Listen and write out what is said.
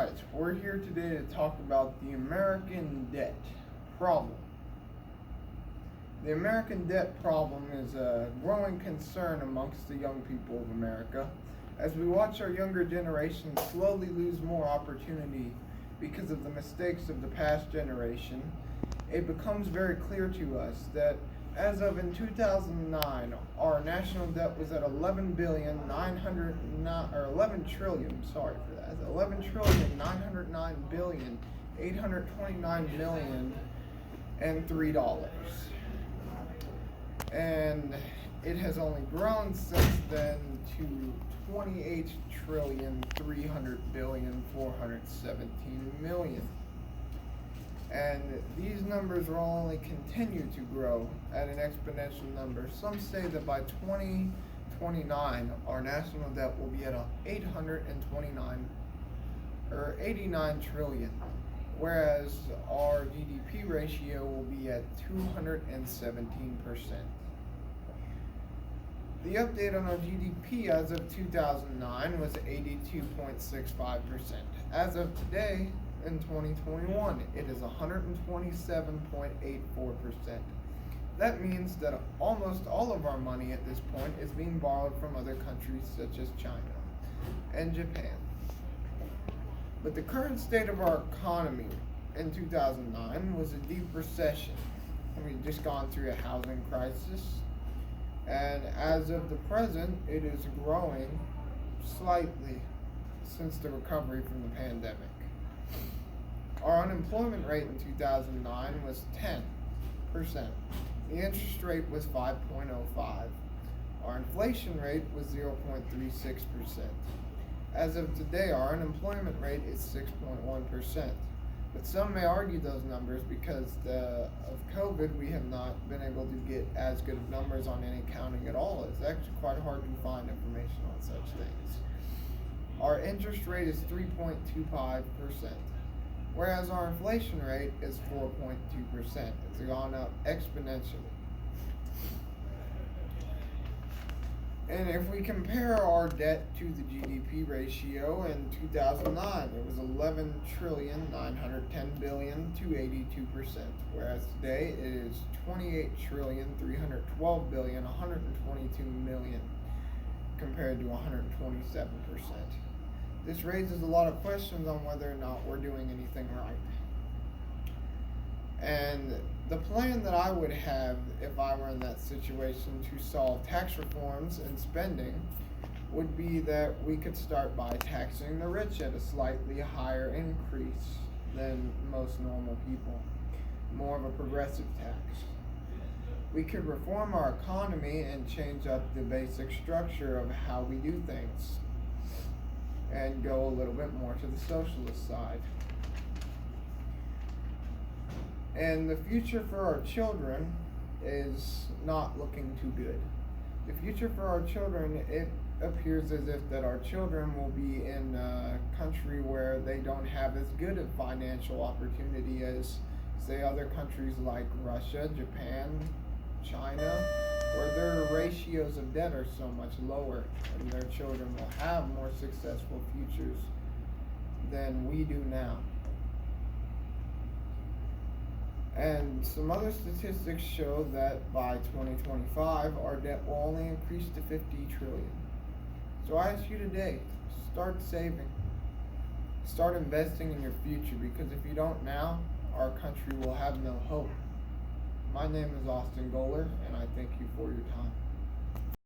Alright, we're here today to talk about the American debt problem. The American debt problem is a growing concern amongst the young people of America as we watch our younger generation slowly lose more opportunity because of the mistakes of the past generation. It becomes very clear to us that as of in 2009, our national debt was at 11 trillion, sorry for that, 11,909,829,000,003. And it has only grown since then to 28,300,417,000,000. And these numbers will only continue to grow at an exponential number. Some say that by 2029, our national debt will be at 89 trillion, whereas our GDP ratio will be at 217%. The update on our GDP as of 2009 was 82.65%. As of today, in 2021, it is 127.84%. That means that almost all of our money at this point is being borrowed from other countries such as China and Japan. But the current state of our economy in 2009 was a deep recession. We've just gone through a housing crisis, and as of the present, it is growing slightly since the recovery from the pandemic. Our unemployment rate in 2009 was 10%. The interest rate was 5.05. Our inflation rate was 0.36%. As of today, our unemployment rate is 6.1%. But some may argue those numbers because of COVID, we have not been able to get as good of numbers on any counting at all. It's actually quite hard to find information on such things. Our interest rate is 3.25%. Whereas our inflation rate is 4.2%. It's gone up exponentially. And if we compare our debt to the GDP ratio in 2009, it was 11,910,000,000 whereas today it is 28,312,122,000,000 compared to 127%. This raises a lot of questions on whether or not we're doing anything right. And the plan that I would have if I were in that situation to solve tax reforms and spending would be that we could start by taxing the rich at a slightly higher increase than most normal people, more of a progressive tax. We could reform our economy and change up the basic structure of how we do things, and go a little bit more to the socialist side. And the future for our children is not looking too good. The future for our children, it appears as if that our children will be in a country where they don't have as good a financial opportunity as, say, other countries like Russia, Japan, China, where their ratios of debt are so much lower, and their children will have more successful futures than we do now. And some other statistics show that by 2025, our debt will only increase to 50 trillion. So I ask you today, start saving. Start investing in your future, because if you don't now, our country will have no hope. My name is Austin Goller, and I thank you for your time.